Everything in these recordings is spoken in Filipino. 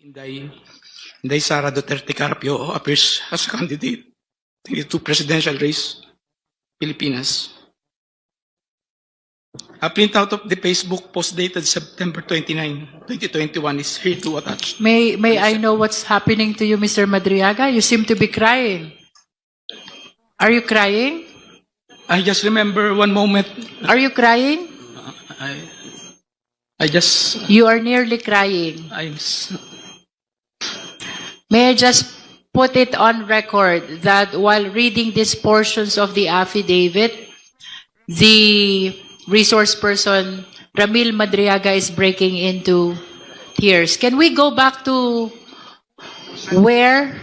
Inday, Inday Sara Duterte Carpio appears as a candidate in the two presidential race, Pilipinas. A printout of the Facebook post dated September 29, 2021 is here to attach. May I know what's happening to you, Mr. Madriaga? You seem to be crying. Are you crying? I just remember one moment. Are you crying? I just, You are nearly crying. May I just put it on record that while reading these portions of the affidavit, the resource person, Ramil Madriaga, is breaking into tears. Can we go back to where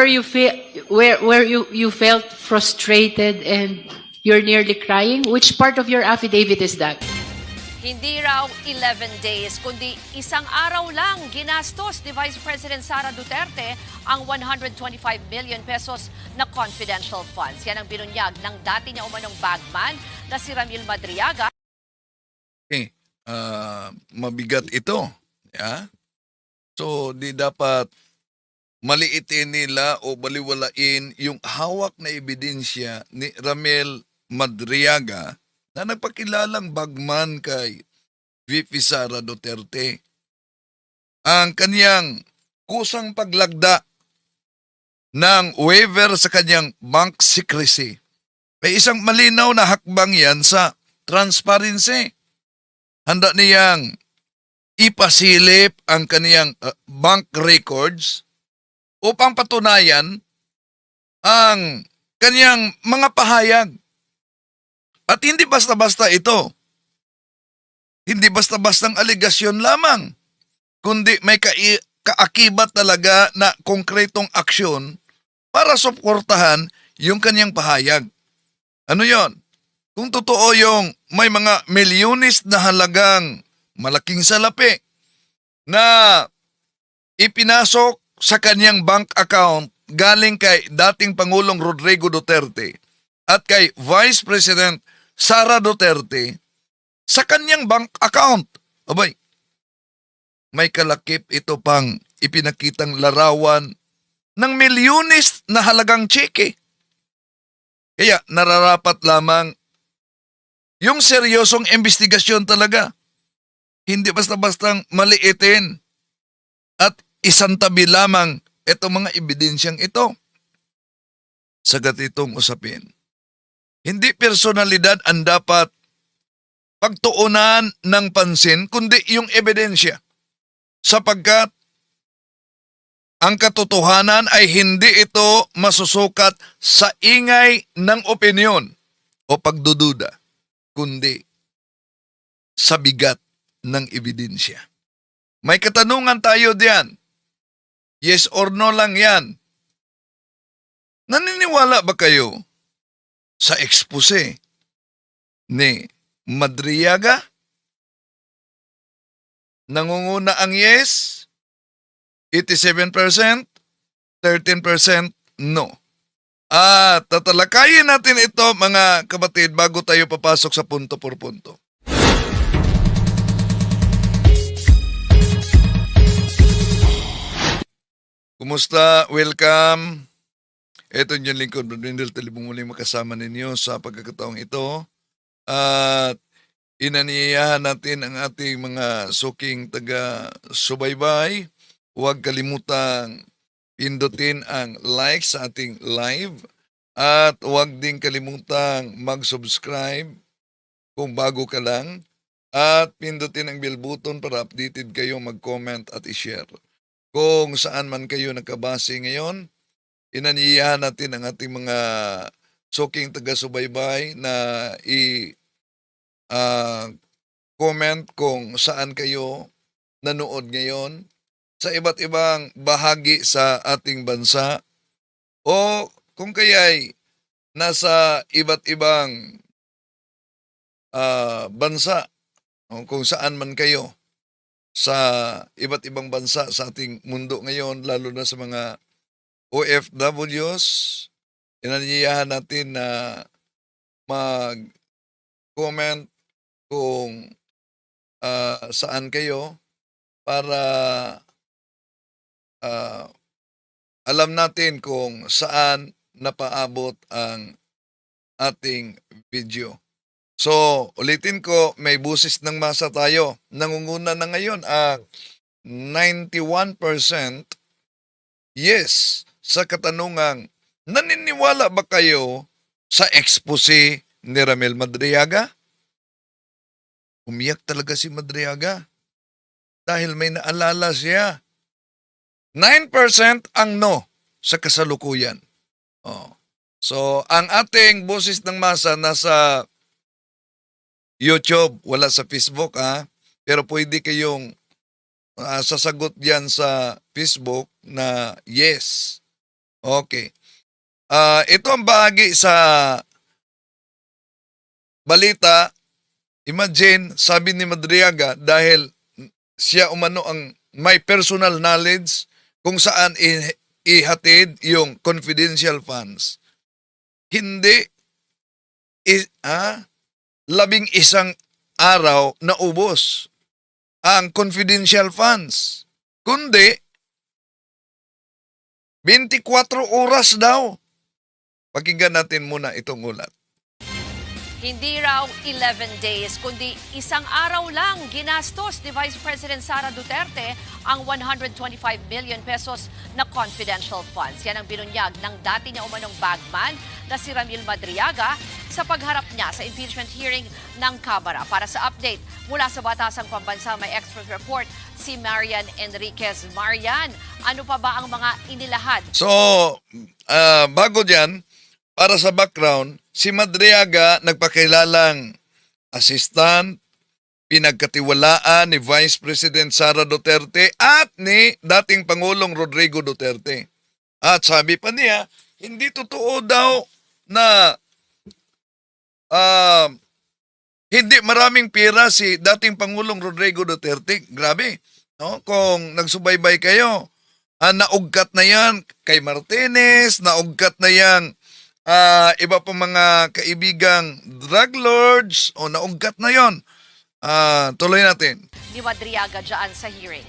you feel where you felt frustrated and you're nearly crying? Which part of your affidavit is that? Hindi raw 11 days, kundi isang araw lang ginastos ni Vice President Sara Duterte ang 125 million pesos na confidential funds. Yan ang binunyag ng dati niya umanong bagman na si Ramil Madriaga. Mabigat ito. Yeah? So, di dapat maliitin nila o baliwalain yung hawak na ebidensya ni Ramil Madriaga na nagpakilalang bagman kay VP Sara Duterte. Ang kanyang kusang paglagda ng waiver sa kanyang bank secrecy ay isang malinaw na hakbang yan sa transparency. Handa niyang ipasilip ang kaniyang bank records upang patunayan ang kaniyang mga pahayag. At hindi basta-basta ito. Hindi basta-bastang aligasyon lamang. Kundi may kaakibat talaga na konkretong aksyon para suportahan yung kanyang pahayag. Ano yon? Kung totoo yung may mga milyones na halagang malaking salapi na ipinasok sa kanyang bank account galing kay dating Pangulong Rodrigo Duterte at kay Vice President Sara Duterte sa kanyang bank account. Abay, may kalakip ito pang ipinakitang larawan ng milyones na halagang tseke. Kaya nararapat lamang yung seryosong investigasyon talaga. Hindi basta-bastang maliitin at isantabi lamang itong mga ebidensyang ito. Sagat itong usapin. Hindi personalidad ang dapat pagtuunan ng pansin, kundi yung ebidensya. Sapagkat ang katotohanan ay hindi ito masusukat sa ingay ng opinyon o pagdududa, kundi sa bigat ng ebidensya. May katanungan tayo diyan. Yes or no lang yan. Naniniwala ba kayo sa expose ni Madriaga? Nangunguna ang yes, 87%, 13% no. At tatalakayin natin ito mga kapatid bago tayo papasok sa punto por punto. Kumusta? Welcome. Ito yung lingkod, Brad Wendell, talibong muling makasama ninyo sa pagkakataong ito. At inaniyahan natin ang ating mga suking taga-subaybay. Huwag kalimutang pindutin ang like sa ating live. At huwag din kalimutang mag-subscribe kung bago ka lang. At pindutin ang bell button para updated kayo, mag-comment at i-share. Kung saan man kayo nakabase ngayon, inaniyahan natin ang ating mga suking taga-subaybay na comment kung saan kayo nanood ngayon sa iba't ibang bahagi sa ating bansa o kung kaya'y nasa iba't ibang bansa o kung saan man kayo sa iba't ibang bansa sa ating mundo ngayon, lalo na sa mga OFWs, inaniyahan natin na mag-comment kung saan kayo para ah, alam natin kung saan napaabot ang ating video. So, ulitin ko, may busis ng masa tayo. Nangunguna na ngayon ang 91% yes sa katanungang, naniniwala ba kayo sa expose ni Ramil Madriaga? Umiyak talaga si Madriaga dahil may naalala siya. 9% ang no sa kasalukuyan. Oh. So, ang ating boses ng masa nasa YouTube, wala sa Facebook pero pwede kayong sasagot diyan sa Facebook na yes. Okay. Ito ang bahagi sa balita. Imagine, sabi ni Madriaga, dahil siya umano ang may personal knowledge kung saan ihatid yung confidential funds. Hindi 11 araw na ubos ang confidential funds. Kundi 24 oras daw. Pakinggan natin muna itong ulat. Hindi raw 11 days, kundi isang araw lang ginastos ni Vice President Sara Duterte ang 125 million pesos na confidential funds. Yan ang binunyag ng dati niya umanong bagman na si Ramil Madriaga sa pagharap niya sa impeachment hearing ng Kamara. Para sa update mula sa Batasang Pambansa, may expert report si Marian Enriquez. Marian, ano pa ba ang mga inilahad? So, bago dyan, para sa background, si Madriaga nagpakilalang assistant, pinagkatiwalaan ni Vice President Sara Duterte at ni dating Pangulong Rodrigo Duterte. At sabi pa niya, hindi totoo daw na hindi maraming pera si dating Pangulong Rodrigo Duterte. Grabe, no? Kung nagsubaybay kayo, naugkat na yan kay Martinez, naugkat na yan iba pa mga kaibigang drug lords o naugkat na yon. Tuloy natin. Ni Madriaga dyan sa hearing.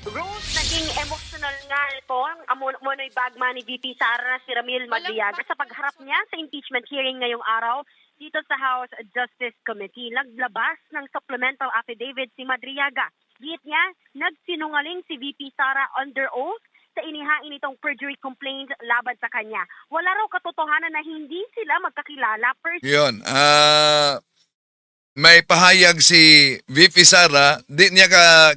Rose, naging emotional nga ito ang amonoy bagman ni VP Sara na si Ramil Madriaga sa pagharap niya sa impeachment hearing ngayong araw dito sa House Justice Committee. Naglabas ng supplemental affidavit si Madriaga. Git niya, nagsinungaling si VP Sara under oath sa inihain itong perjury complaint laban sa kanya. Wala raw katotohanan na hindi sila magkakilala. Yun. May pahayag si VP Sara, di niya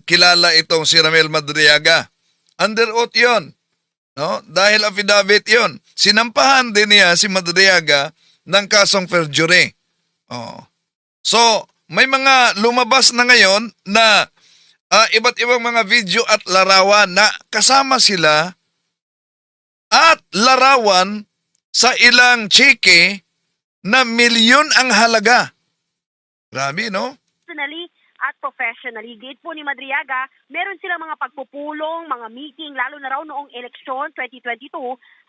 kilala itong si Ramil Madriaga. Under oath yun. No? Dahil affidavit yun. Sinampahan din niya si Madriaga ng kasong perjury. Oh. So, may mga lumabas na ngayon na iba't ibang mga video at larawan na kasama sila at larawan sa ilang cheque na milyon ang halaga. Grabe, no? Personally at professionally. Gate po ni Madriaga, meron silang mga pagpupulong, mga meeting, lalo na raw noong eleksyon 2022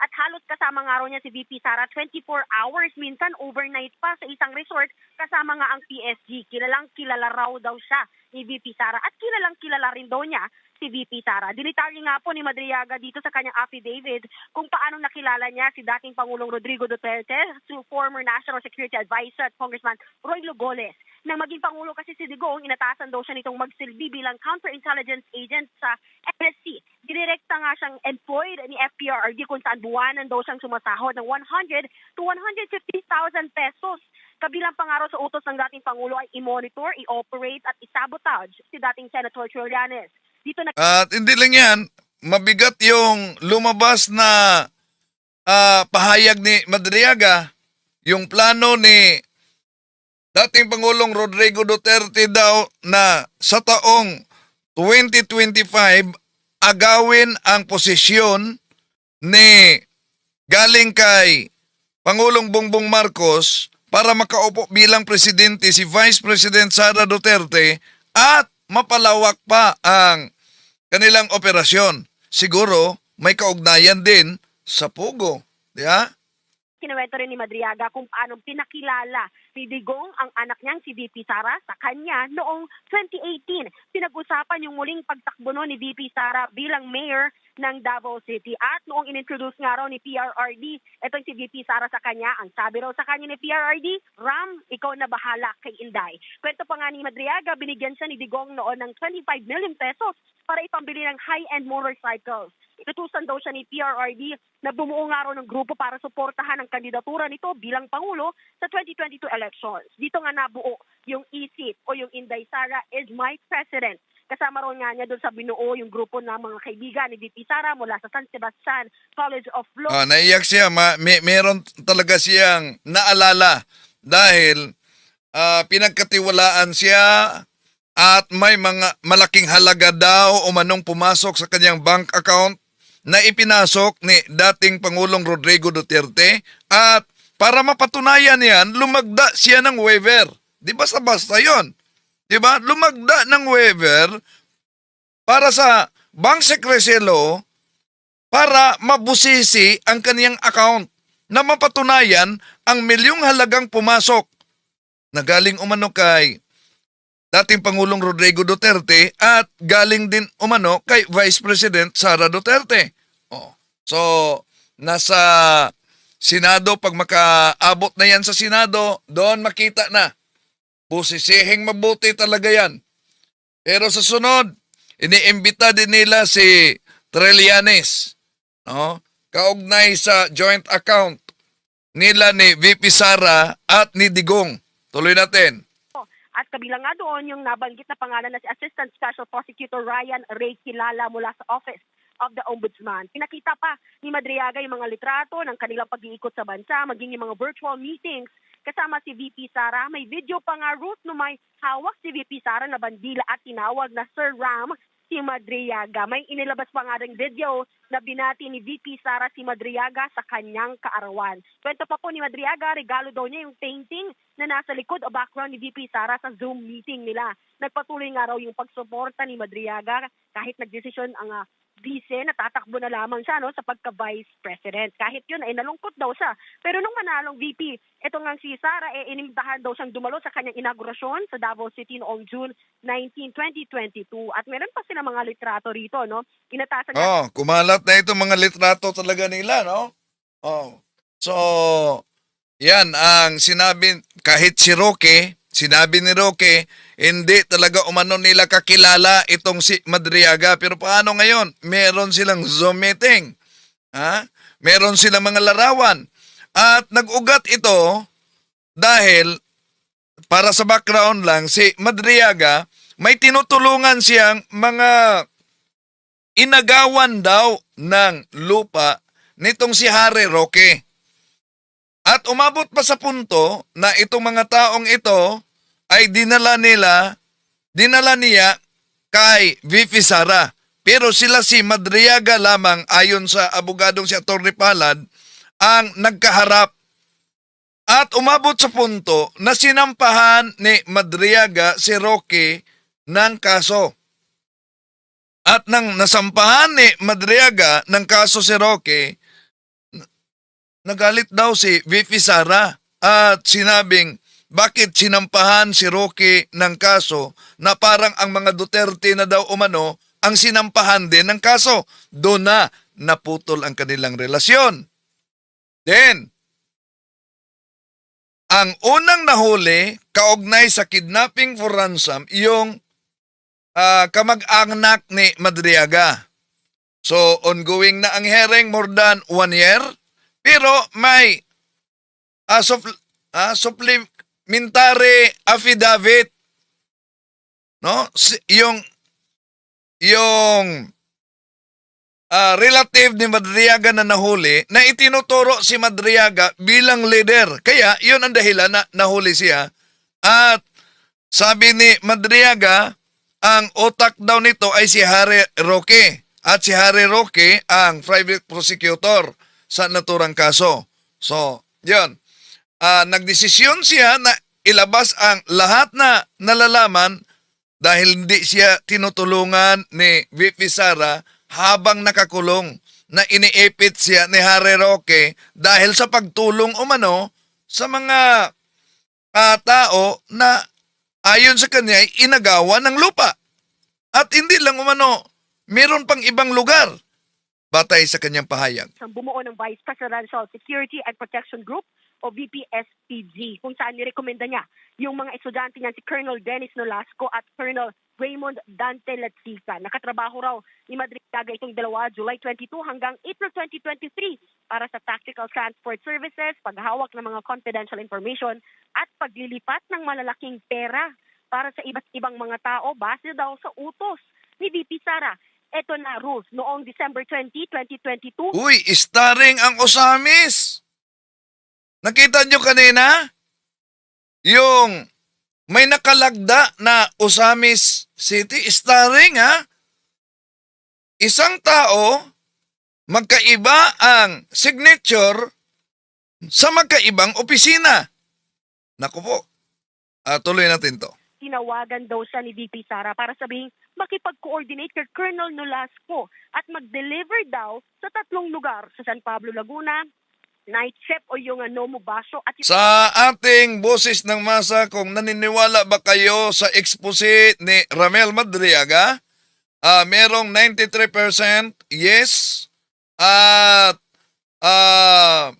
at halos kasama nga raw niya si VP Sara 24 hours, minsan overnight pa sa isang resort kasama nga ang PSG. Kilalang kilala raw daw siya ni VP Sara at kilalang kilala rin daw niya si VP Sara. Dinitalye nga po ni Madriaga dito sa kanyang affidavit kung paano nakilala niya si dating Pangulong Rodrigo Duterte to former National Security Advisor at Congressman Roy Lugoles. Nang maging Pangulo kasi si Digong, inatasan daw siya nitong magsilbi bilang counterintelligence agent sa NSC. Direkta nga siyang employed ni FPRRD kung saan buwanan daw siyang sumasahod ng 100 to 150,000 pesos. Kabilang pangaro sa utos ng dating Pangulo ay i-monitor, i-operate at i-sabotage si dating Senator Trillanes. Dito na... At hindi lang yan, mabigat yung lumabas na pahayag ni Madriaga, yung plano ni dating Pangulong Rodrigo Duterte daw na sa taong 2025 agawin ang posisyon ni galing kay Pangulong Bongbong Marcos para makaupo bilang presidente si Vice President Sara Duterte at mapalawak pa ang kanilang operasyon. Siguro may kaugnayan din sa Pogo. Di ba? Kinuwento rin ni Madriaga kung paano pinakilala ni Digong ang anak niyang si VP Sara sa kanya noong 2018. Pinag-usapan yung muling pagtakbo ni VP Sara bilang mayor ng Davao City. At noong inintroduce nga raw ni PRRD, itong si VP Sara sa kanya, ang sabi raw sa kanya ni PRRD, Ram, ikaw na bahala kay Inday. Kwento pa nga ni Madriaga, binigyan siya ni Digong noon ng 25 million pesos para ipambili ng high-end motorcycles. Itutusan daw siya ni PRRD na bumuo nga raw ng grupo para suportahan ang kandidatura nito bilang Pangulo sa 2022 elections. Dito nga nabuo yung ISIT o yung Inday Sara is my president. Kasama ron nga niya doon sa binuo yung grupo ng mga kaibigan ni VP Sara mula sa San Sebastian College of Law. Naiyak siya. Meron talaga siyang naalala dahil pinagkatiwalaan siya at may mga malaking halaga daw o manong pumasok sa kanyang bank account na ipinasok ni dating Pangulong Rodrigo Duterte at para mapatunayan yan, lumagda siya ng waiver. Di basta-basta yun. Di ba? Lumagda ng waiver para sa Bank Secrecy Law para mabusisi ang kaniyang account na mapatunayan ang milyong halagang pumasok na galing umano kay dating Pangulong Rodrigo Duterte at galing din umano kay Vice President Sara Duterte. So, nasa Senado, pag makaabot na yan sa Senado, doon makita na. Busisihing mabuti talaga yan. Pero sa sunod, iniimbita din nila si Trillanes, no? Kaugnay sa joint account nila ni VP Sara at ni Digong. Tuloy natin. At kabilang nga doon yung nabanggit na pangalan na si Assistant Special Prosecutor Ryan Ray Kilala mula sa Office of the Ombudsman. Pinakita pa ni Madriaga yung mga litrato ng kanilang pag-iikot sa bansa, maging yung mga virtual meetings kasama si VP Sara. May video pa nga, Ruth, no may hawak si VP Sara na bandila at tinawag na Sir Ram si Madriaga. May inilabas pa nga rin video na binati ni VP Sara si Madriaga sa kanyang kaarawan. Kwento pa po ni Madriaga, regalo daw niya yung painting na nasa likod o background ni VP Sara sa Zoom meeting nila. Nagpatuloy nga raw yung pagsuporta ni Madriaga kahit nagdesisyon ang vice na tatakbo na lamang siya sa pagka-vice president. Kahit yun ay nalungkot daw siya. Pero nung manalong VP, ito nga si Sara, inimbitahan daw siyang dumalo sa kanyang inaugurasyon sa Davao City noong June 19, 2022. At meron pa sila mga litrato rito, no? Inatasan niya. Kumalat na itong mga litrato talaga nila, no? So, yan ang sinabi, kahit si Roque, sinabi ni Roque, hindi talaga umano nila kakilala itong si Madriaga. Pero paano ngayon? Meron silang Zoom meeting. Meron silang mga larawan. At nag-ugat ito dahil, para sa background lang, si Madriaga, may tinutulungan siyang mga inagawan daw ng lupa nitong si Harry Roque. At umabot pa sa punto na itong mga taong ito ay dinala niya kay VP Sara. Pero sila si Madriaga lamang, ayon sa abogadong si Atty. Palad, ang nagkaharap. At umabot sa punto na sinampahan ni Madriaga si Roque ng kaso. At nang nasampahan ni Madriaga ng kaso si Roque, nagalit daw si VP Sara at sinabing, bakit sinampahan si Roque ng kaso na parang ang mga Duterte na daw umano ang sinampahan din ng kaso. Doon na naputol ang kanilang relasyon. Then, ang unang nahuli, kaugnay sa kidnapping for ransom, yung kamag-anak ni Madriaga. So, ongoing na ang hearing more than 1 year. Pero may supplementary affidavit, no? Yung relative ni Madriaga na nahuli, na itinuturo si Madriaga bilang leader. Kaya yun ang dahilan na nahuli siya. At sabi ni Madriaga, ang utak daw nito ay si Harry Roque. At si Harry Roque ang private prosecutor sa naturang kaso. So, yun. Nagdesisyon siya na ilabas ang lahat na nalalaman dahil hindi siya tinutulungan ni VP Sara habang nakakulong. na iniipit siya ni Harry Roque dahil sa pagtulong umano sa mga tao na ayon sa kanya ay inagawa ng lupa. At hindi lang umano, meron pang ibang lugar batay sa kanyang pahayag. Sa bumuo ng Vice Presidential Security and Protection Group o VPSPG kung saan nirekomenda niya yung mga estudyante niya si Colonel Dennis Nolasco at Colonel Raymond Dante Latsica. Nakatrabaho raw ni Madriaga itong dalawa July 22 hanggang April 2023 para sa Tactical Transport Services, paghawak ng mga confidential information at paglilipat ng malalaking pera para sa iba't ibang mga tao base daw sa utos ni VP Sara. Ito na, Ruth, noong December 20, 2022. Uy, starring ang Osamis. Nakita nyo kanina? Yung may nakalagda na Osamis City, starring ha? Isang tao, magkaiba ang signature sa magkaibang opisina. Naku po, tuloy natin to. Tinawagan daw siya ni VP Sara para sabihin makipag-coordinate kay Colonel Nolasco at mag-deliver daw sa 3 lugar sa San Pablo, Laguna, Night Chef o yung Nomo Basho at Sa ating boses ng masa, kung naniniwala ba kayo sa expose ni Ramel Madriaga, merong 93% yes at 7%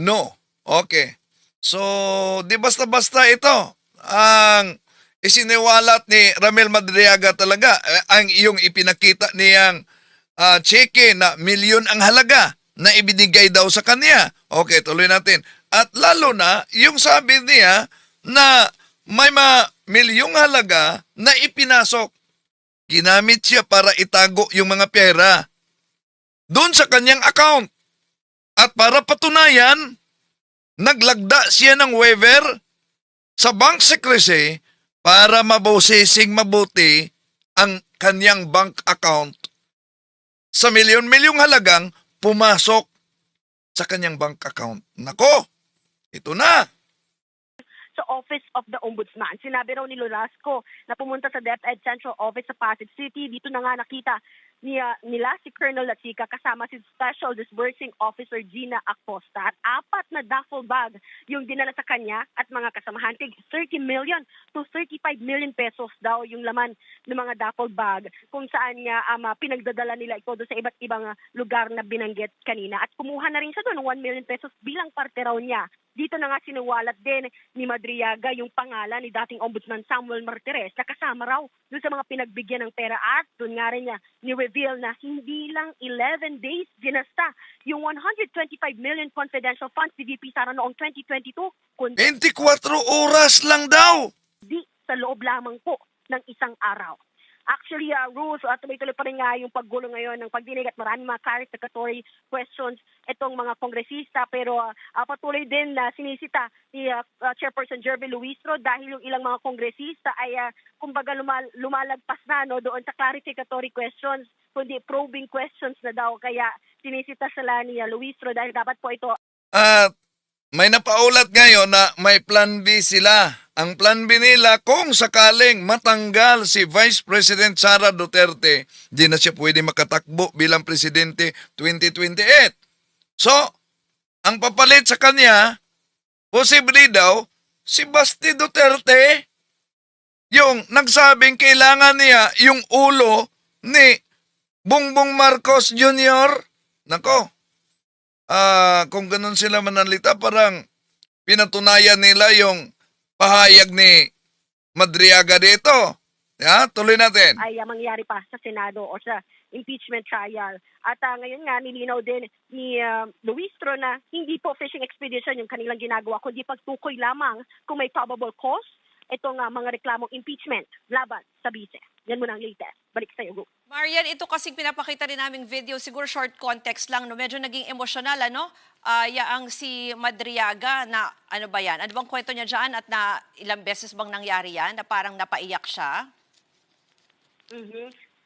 no. Okay. So, di basta-basta ito ang isiniwalat ni Ramel Madriaga talaga. Ang iyong ipinakita niyang cheque na milyon ang halaga na ibinigay daw sa kanya. Okay, tuloy natin. At lalo na, yung sabi niya na may milyong halaga na ipinasok. Ginamit siya para itago yung mga pera doon sa kanyang account. At para patunayan, naglagda siya ng waiver sa bank secrecy para mabosesing mabuti ang kanyang bank account sa milyon-milyong halagang pumasok sa kanyang bank account. Nako, ito na. sa Office of the Ombudsman. Sinabi raw ni Nolasco na pumunta sa DepEd Central Office sa Pasig City. Dito na nga nakita nila si Colonel Latsica kasama si Special Disbursing Officer Gina Acosta at 4 na duffel bag yung dinala sa kanya at mga kasamahan. 30 million to 35 million pesos daw yung laman ng mga duffel bag kung saan nga pinagdadala nila ito doon sa iba't ibang lugar na binanggit kanina. At kumuha na rin siya doon ng 1 million pesos bilang parte raw niya. Dito na nga sinuwalat din ni Madriaga yung pangalan ni dating Ombudsman Samuel Martires na kasama raw doon sa mga pinagbigyan ng pera at doon nga rin niya ni-reveal na hindi lang 11 days ginasta yung 125 million confidential funds ni VP Sara noong 2022 kundi 24 oras lang daw. di sa loob lamang po ng isang araw. Actually, Ruth, tuloy-tuloy pa rin nga yung paggulo ngayon ng pagdinig at maraming mga clarificatory questions itong mga kongresista. Pero patuloy din na sinisita ni Chairperson Jervy Luistro dahil yung ilang mga kongresista ay kumbaga lumalagpas na doon sa clarificatory questions, kundi probing questions na daw. Kaya sinisita sila ni Luistro dahil dapat po ito. At may napaulat ngayon na may plan B sila. Ang plan B nila kung sakaling matanggal si Vice President Sara Duterte, di na siya pwede makatakbo bilang presidente 2028. So, ang papalit sa kanya, posible daw, si Basti Duterte, yung nagsabing kailangan niya yung ulo ni Bongbong Marcos Jr. Nako, kung ganun sila manalita, parang pinatunayan nila yung pahayag ni Madriaga dito. Tuloy natin. Ay mangyari pa sa Senado o sa impeachment trial. At ngayon nga, nilinaw din ni Luistro na hindi po fishing expedition yung kanilang ginagawa, kundi pagtukoy lamang kung may probable cause itong mga reklamong impeachment laban sa bise. Yan muna ang latest. Balik sa iyo, Gu. Marian, ito kasing pinapakita rin naming video, siguro short context lang, no? Medyo naging emosyonal, ano? Yaang si Madriaga na, ano ba yan? Ano bang kwento niya dyan at na ilang beses bang nangyari yan na parang napaiyak siya?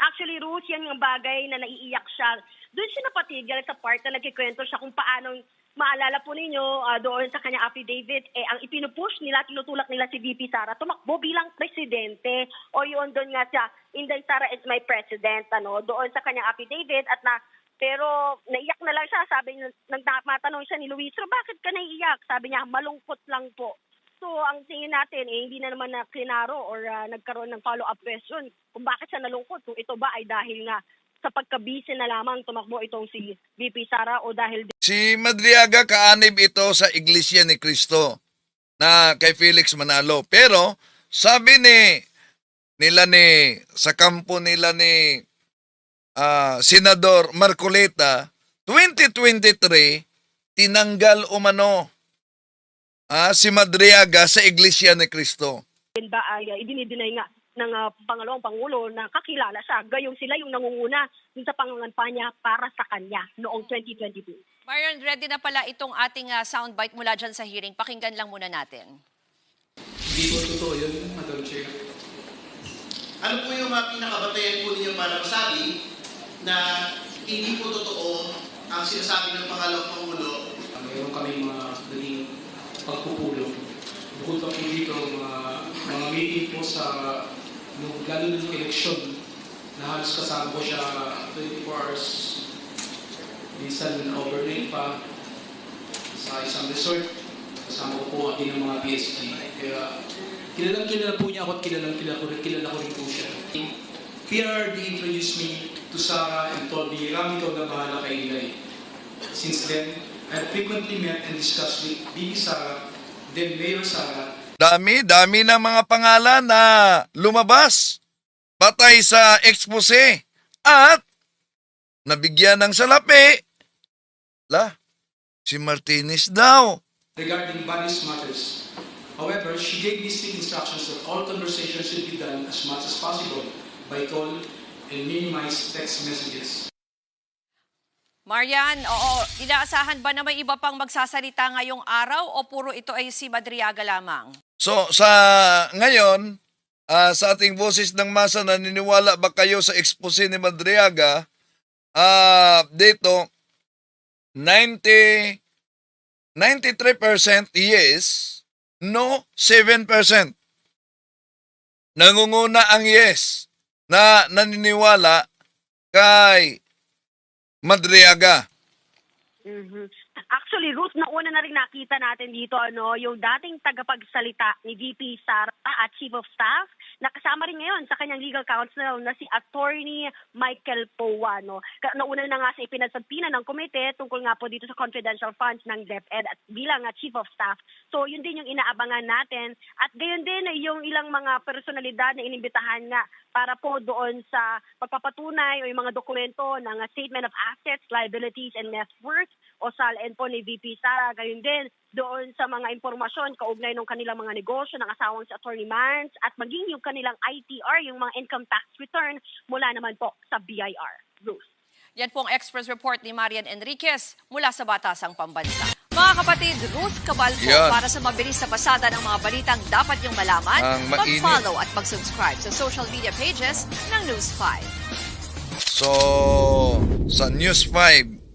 Actually, Ruth, yan yung bagay na naiiyak siya. Doon siya napatigil sa part na nagkikwento siya kung paano maalala po ninyo doon sa kanyang affidavit, ang ipinupush nila, tinutulak nila si VP Sara tumakbo bilang presidente. O yun, doon nga siya, Inday Sara is my president, doon sa kanyang affidavit. Pero naiyak na lang siya, sabi niya, nagmatanong siya ni Luis, so bakit ka naiiyak? Sabi niya, malungkot lang po. So ang tingin natin, hindi na naman na klinaro or nagkaroon ng follow-up question kung bakit siya nalungkot. Kung ito ba ay dahil nga sa pagkabisi na lamang tumakbo itong si VP Sara o dahil Si Madriaga kaanib ito sa Iglesia ni Cristo na kay Felix Manalo. Pero sabi sa kampo nila ni Senador Marcoleta, 2023 tinanggal umano si Madriaga sa Iglesia ni Cristo. ba ay idinideny nga ng pangalawang pangulo na kakilala siya. Gayong sila yung nangunguna dun sa pangangampanya para sa kanya noong 2022. Marian, ready na pala itong ating soundbite mula dyan sa hearing. Pakinggan lang muna natin. Hindi po totoo yun, Madam Chair. Ano po yung mga pinakabatayan po ninyo para masabi na hindi po totoo ang sinasabi ng pangalawang pangulo? Mayroon kami mga daling pagpupulong. Bukod pa po dito, mga meeting po sa lalo ng eleksyon na halos kasama ko siya 24 hours. Minsan overnight pa sa isang resort. Kasama ko po din ng mga PSG. Kaya kilala po niya ako at kilala ko rin po siya. PRD introduced me to Sara and told me, Ram, ikaw na bahala kay Inday. Since then, I frequently met and discussed with Bibi Sara, then Mayor Sara. Dami na mga pangalan na lumabas batay sa expose at nabigyan ng salapi. Si Martinez daw. Regarding various matters. However, she gave me strict instructions that all conversations should be done as much as possible by call and minimize text messages. Marian, inaasahan ba na may iba pang magsasalita ngayong araw o puro ito ay si Madriaga lamang? So sa ngayon, sa ating boses ng masa, naniniwala ba kayo sa expose ni Madriaga? Dito, 93% yes, no 7%. Nangunguna ang yes na naniniwala kay Madriaga. Actually, Ruth, nauna na rin nakita natin dito yung dating tagapagsalita ni VP Sara at Chief of Staff na kasama rin ngayon sa kanyang legal counsel na si Attorney Michael Powa. Nauna na nga sa ipinagsagpina ng komite tungkol nga po dito sa confidential funds ng DepEd at bilang Chief of Staff. So yun din yung inaabangan natin at gayon din yung ilang mga personalidad na inimbitahan nga para po doon sa pagpapatunay o yung mga dokumento ng Statement of Assets, Liabilities, and Net Worth o SALN po ni VP Sara. Gayon din doon sa mga impormasyon kaugnay ng kanilang mga negosyo ng asawang si Attorney Mans at maging yung kanilang ITR, yung mga income tax return mula naman po sa BIR. Ruth. Yan po ang Express Report ni Marian Enriquez mula sa Batasang Pambansa. Mga kapatid, Ruth Cabal po para sa mabilis na pasada ng mga balitang dapat niyong malaman, mag-follow at mag-subscribe sa social media pages ng News 5. So, sa News 5,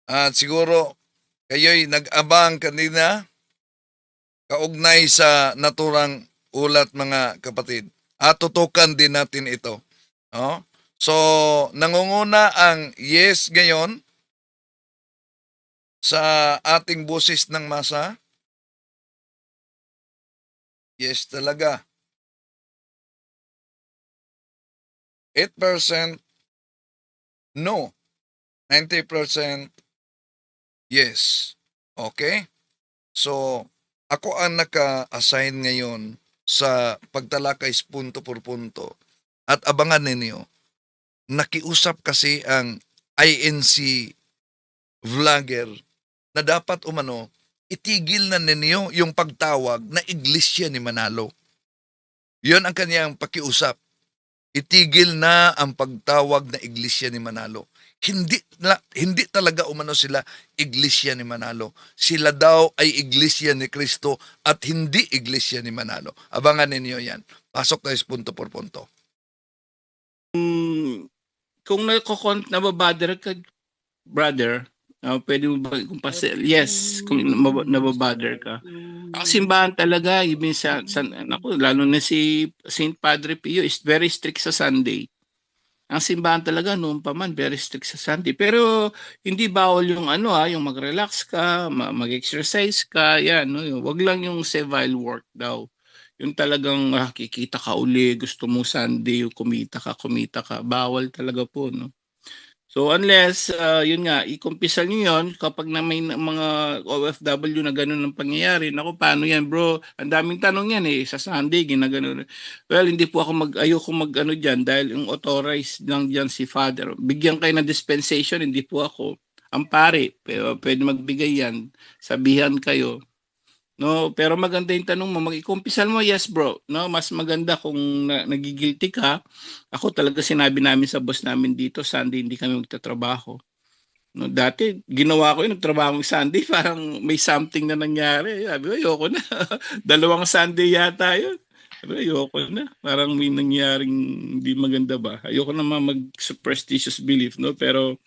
at siguro kayo'y nag-abang kanina kaugnay sa naturang ulat mga kapatid. At tutukan din natin ito. So, nangunguna ang yes ngayon sa ating boses ng masa. Yes talaga. 8% no. 90% yes. Okay? So, ako ang naka-assign ngayon sa pagtalakay punto por punto. At abangan ninyo, nakiusap kasi ang INC vlogger na dapat umano, itigil na ninyo yung pagtawag na Iglesia ni Manalo. Yun ang kanyang pakiusap. Itigil na ang pagtawag na Iglesia ni Manalo. Hindi talaga umano sila Iglesia ni Manalo. Sila daw ay Iglesia ni Cristo at hindi Iglesia ni Manalo. Abangan ninyo yan. Pasok tayo sa punto por punto. Kung nababother ka, brother, Pwede mo ba kung yes, kung nababother ka. Ang simbahan talaga, even naku, lalo na si Saint Padre Pio is very strict sa Sunday. Ang simbahan talaga noon pa man very strict sa Sunday. Pero hindi bawal yung yung mag-relax ka, mag-exercise ka, yan, no. Wag lang yung servile work daw. Yung talagang kikita ka uli, gusto mo Sunday, kumita ka, bawal talaga po, no. So unless, yun nga, ikumpisal nyo yun, kapag na may mga OFW na gano'n ang pangyayari, naku, paano yan bro? Ang daming tanong yan sa Sunday, ginagano. Well, hindi po ako ayoko dyan dahil yung authorized lang dyan si Father. Bigyan kayo ng dispensation, hindi po ako. Ang pare, pero pwede magbigay yan, sabihan kayo. No, pero maganda yung tanong mo, mag-ikumpisal mo, yes bro. No, mas maganda kung nagigilty ka. Ako talaga sinabi namin sa boss namin dito, Sunday hindi kami magtatrabaho. No, dati ginawa ko yun, nagtrabaho ng Sunday, parang may something na nangyari. Sabi ko, ayoko na. 2 Sunday yata yun. Sabi ko, ayoko na. Parang may nangyaring hindi maganda ba. Ayoko na mag-superstitious belief, no? Pero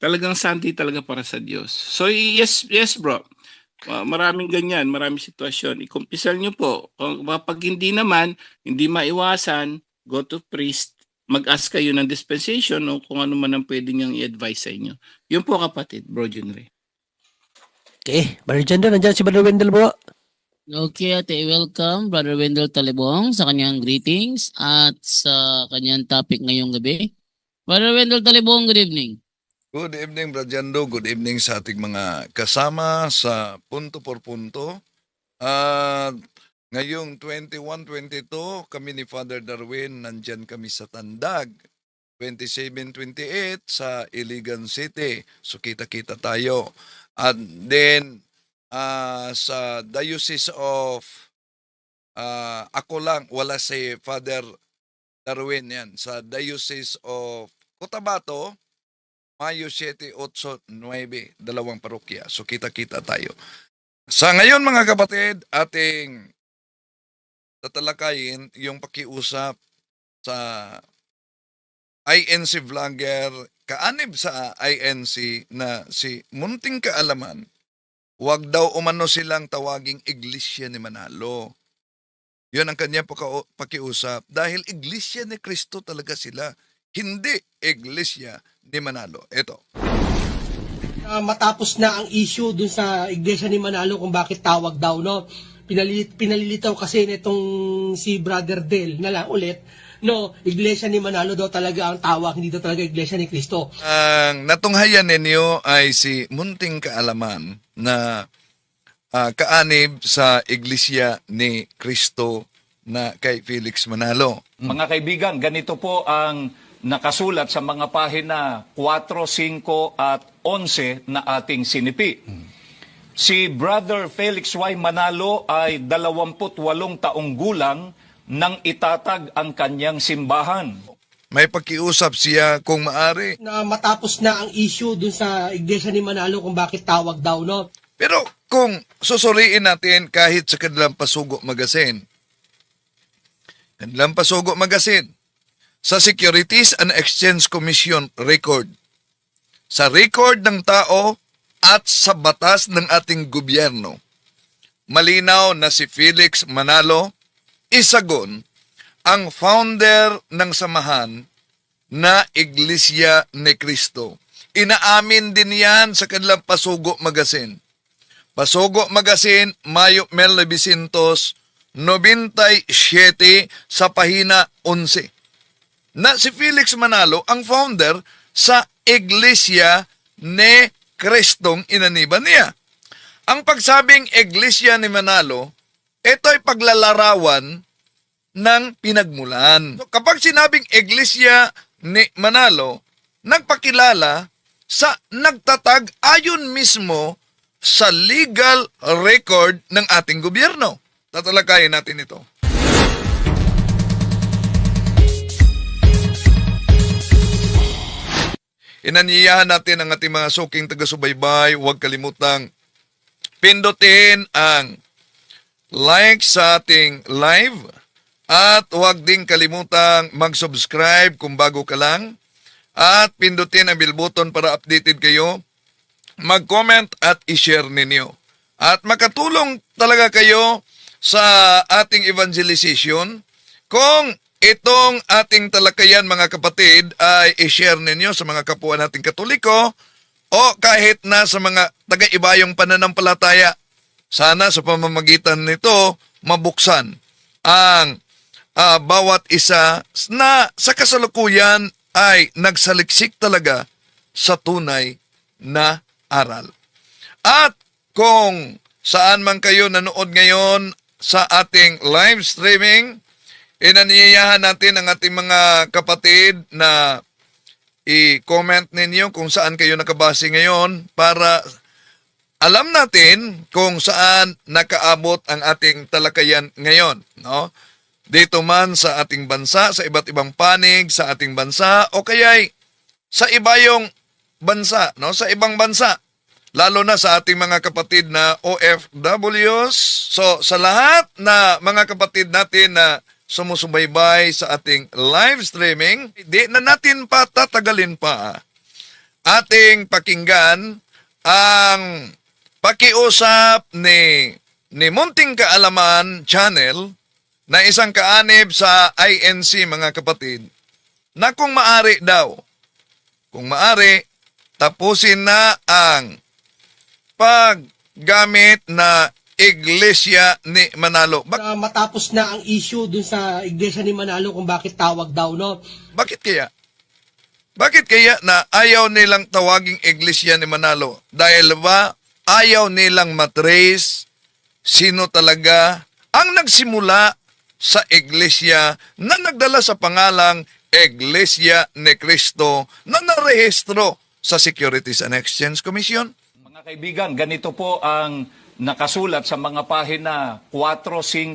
talagang Sunday talaga para sa Diyos. So yes bro. Maraming ganyan, maraming sitwasyon. Ikumpisal nyo po. Kapag hindi naman, hindi maiwasan, go to priest, mag-ask kayo ng dispensation o kung ano man ang pwede niyang i-advise sa inyo. Yun po kapatid, Bro Junre. Okay, Brother Jando, nandiyan si Brother Wendell po. Okay, ate, welcome Brother Wendell Talibong sa kanyang greetings at sa kanyang topic ngayong gabi. Brother Wendell Talibong, good evening. Good evening, Brajando. Good evening sa ating mga kasama sa Punto por Punto. Ngayong 21-22, kami ni Father Darwin, nandyan kami sa Tandag. 27-28 sa Iligan City. So kita-kita tayo. At then, sa Diocese of, ako lang, wala si Father Darwin yan. Sa Diocese of Cotabato, Mayo 7, 8, 9, 2 parokya. So kita-kita tayo. Sa ngayon mga kapatid, ating tatalakayin yung pakiusap sa INC vlogger, kaanib sa INC na si Munting Kaalaman, wag daw umano silang tawaging Iglesia ni Manalo. Yun ang kanyang pakiusap dahil Iglesia ni Kristo talaga sila. Hindi Iglesia ni Manalo. Ito. Matapos na ang issue dun sa Iglesia ni Manalo kung bakit tawag daw, no? Pinalilitaw kasi nitong si Brother Del na lang ulit, no, Iglesia ni Manalo daw talaga ang tawag, hindi daw talaga Iglesia ni Kristo. Ang natunghayan ninyo ay si Munting Kaalaman na kaanib sa Iglesia ni Kristo na kay Felix Manalo. Mga kaibigan, ganito po ang nakasulat sa mga pahina 4, 5 at 11 na ating sinipi. Si Brother Felix Y. Manalo ay 28 taong gulang nang itatag ang kanyang simbahan. May pakiusap siya kung maari. Na matapos na ang issue dun sa Iglesia ni Manalo kung bakit tawag daw, no? Pero kung susuriin natin kahit sa kanilang Pasugo Magazine, sa Securities and Exchange Commission record, sa record ng tao at sa batas ng ating gobyerno, malinaw na si Felix Manalo, isagon, ang founder ng samahan na Iglesia ni Cristo. Inaamin din yan sa kanilang Pasugo Magazine. Pasugo Magazine, Mayo 1997 sa pahina 11. Na si Felix Manalo ang founder sa Iglesia ni Kristong inaniban niya. Ang pagsabing Iglesia ni Manalo, ito ay paglalarawan ng pinagmulan. So, kapag sinabing Iglesia ni Manalo, nagpakilala sa nagtatag ayon mismo sa legal record ng ating gobyerno. Tatalakayin natin ito. Inanyayahan natin ang ating mga suking taga-subaybay. Huwag kalimutang pindutin ang like sa ating live at huwag din kalimutang mag-subscribe kung bago ka lang at pindutin ang bell button para updated kayo mag-comment at i-share ninyo. At makatulong talaga kayo sa ating evangelization kung itong ating talakayan mga kapatid ay i-share ninyo sa mga kapwa nating Katoliko o kahit na sa mga taga-ibayong pananampalataya. Sana sa pamamagitan nito mabuksan ang bawat isa na sa kasalukuyan ay nagsaliksik talaga sa tunay na aral. At kung saan man kayo nanood ngayon sa ating live streaming, inaniyahan natin ang ating mga kapatid na i-comment ninyo kung saan kayo nakabase ngayon para alam natin kung saan nakaabot ang ating talakayan ngayon, no? Dito man sa ating bansa, sa iba't ibang panig sa ating bansa o kaya'y sa ibayong bansa, no? Sa ibang bansa, lalo na sa ating mga kapatid na OFWs. So, sa lahat na mga kapatid natin na sumusubaybay sa ating live streaming, di na natin pa tatagalin pa ating pakinggan ang pakiusap ni Munting Kaalaman Channel na isang kaanib sa INC mga kapatid na kung maari daw, kung maari, tapusin na ang paggamit na Iglesia ni Manalo. Matapos na ang issue dun sa Iglesia ni Manalo kung bakit tawag daw, no? Bakit kaya? Bakit kaya na ayaw nilang tawaging Iglesia ni Manalo? Dahil ba ayaw nilang matrace sino talaga ang nagsimula sa Iglesia na nagdala sa pangalang Iglesia ni Cristo na narehistro sa Securities and Exchange Commission? Mga kaibigan, ganito po ang nakasulat sa mga pahina 4,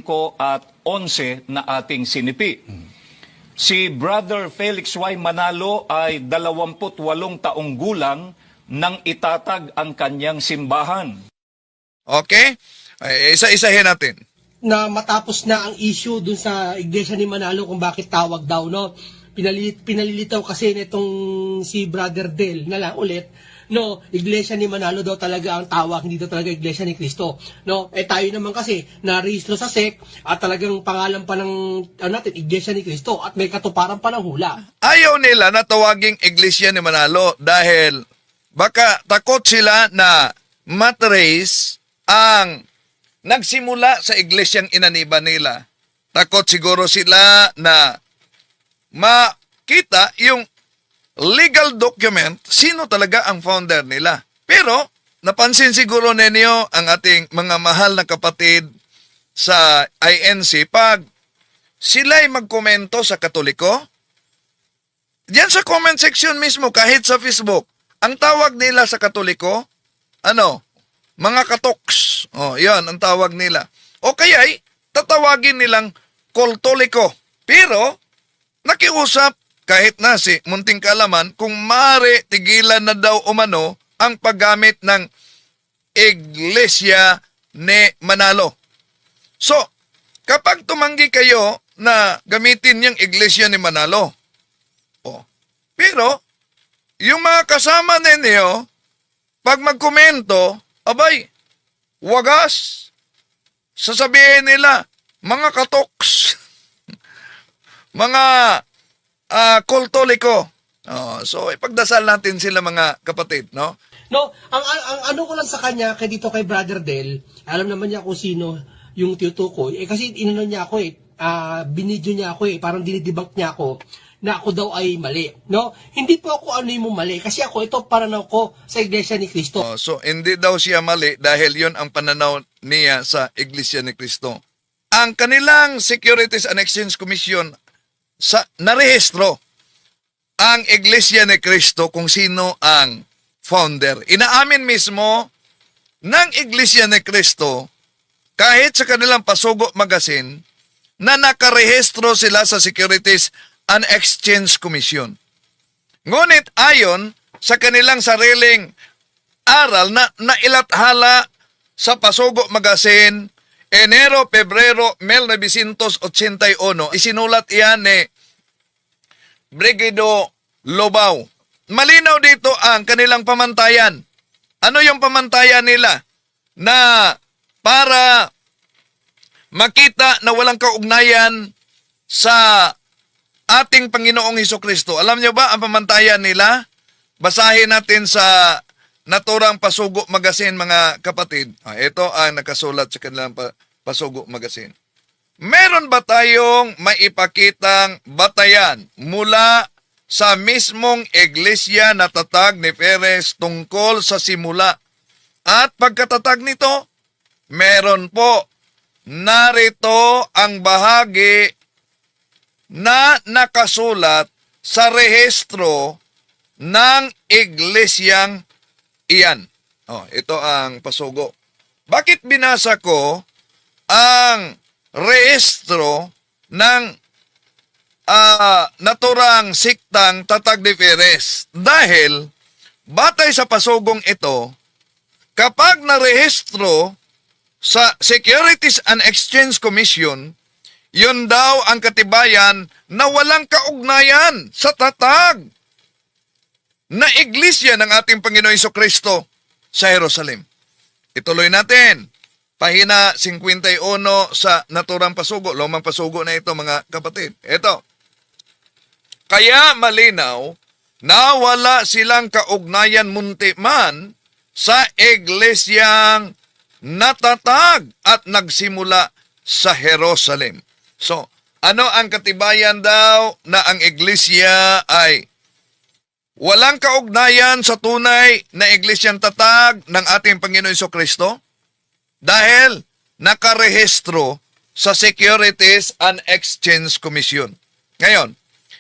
5 at 11 na ating sinipi. Si Brother Felix Y. Manalo ay 28 taong gulang nang itatag ang kanyang simbahan. Okay? Ay, isa-isahin natin. Na matapos na ang issue dun sa Iglesia ni Manalo kung bakit tawag daw, no? Pinalilitaw kasi nitong si Brother Del na lang ulit, no, Iglesia ni Manalo daw talaga ang tawag, hindi daw talaga Iglesia ni Cristo, no? Tayo naman kasi narehistro sa SEC at talagang pangalan pa ng natin Iglesia ni Cristo at may katuparan pa ng hula. Ayaw nila na tawaging Iglesia ni Manalo dahil baka takot sila na matrace ang nagsimula sa iglesyang inaniba nila. Takot siguro sila na makita yung legal document, sino talaga ang founder nila. Pero, napansin siguro ninyo ang ating mga mahal na kapatid sa INC, pag sila'y magkomento sa Katoliko, diyan sa comment section mismo, kahit sa Facebook, ang tawag nila sa Katoliko, mga katoks. Yan ang tawag nila. O kaya'y tatawagin nilang Koltoliko. Pero, nakiusap kahit na si Munting Kaalaman kung maaari tigilan na daw umano ang paggamit ng Iglesia ni Manalo. So, kapag tumanggi kayo na gamitin yung Iglesia ni Manalo, pero, yung mga kasama ninyo, pag magkomento, abay, wagas, sasabihin nila, mga katoks, mga Koltoliko. So, ipagdasal natin sila mga kapatid, no? No, ang ano ko lang sa kanya, kay dito kay Brother Del, alam naman niya kung sino yung tinutukoy. Kasi inano niya ako binidyo niya ako parang dinidebunk niya ako na ako daw ay mali, no? Hindi po ako mo mali kasi ako ito pananaw ko sa Iglesia ni Cristo. So hindi daw siya mali dahil yon ang pananaw niya sa Iglesia ni Cristo. Ang kanilang Securities and Exchange Commission narehistro ang Iglesia ni Cristo kung sino ang founder. Inaamin mismo ng Iglesia ni Cristo kahit sa kanilang Pasugo Magazine na nakarehistro sila sa Securities and Exchange Commission. Ngunit ayon sa kanilang sariling aral na nailathala sa Pasugo Magazine, Enero, Pebrero, 1981, isinulat iyan ni Brigido Lobao. Malinaw dito ang kanilang pamantayan. Ano yung pamantayan nila na para makita na walang kaugnayan sa ating Panginoong Hesukristo? Alam niyo ba ang pamantayan nila? Basahin natin sa Naturang Pasugo Magazine, mga kapatid. Ito ang nakasulat sa kanilang Pasugo Magazine. Meron ba tayong maipakitang batayan mula sa mismong iglesia na tatag ni Perez tungkol sa simula at pagkatatag nito? Meron po. Narito ang bahagi na nakasulat sa rehistro ng iglesyang iyan. Ito ang pasugo. Bakit binasa ko ang rehistro ng naturang siktang Tatag de Perez? Dahil, batay sa pasugong ito, kapag narehistro sa Securities and Exchange Commission, yun daw ang katibayan na walang kaugnayan sa tatag na iglesia ng ating Panginoon Hesukristo sa Jerusalem. Ituloy natin. Pahina 51 sa Naturang Pasugo. Lumang pasugo na ito, mga kapatid. Ito. Kaya malinaw na wala silang kaugnayan munti man sa iglesyang natatag at nagsimula sa Jerusalem. So, ano ang katibayan daw na ang iglesia ay walang kaugnayan sa tunay na iglesyang tatag ng ating Panginoon Hesukristo? Dahil nakarehistro sa Securities and Exchange Commission. Ngayon,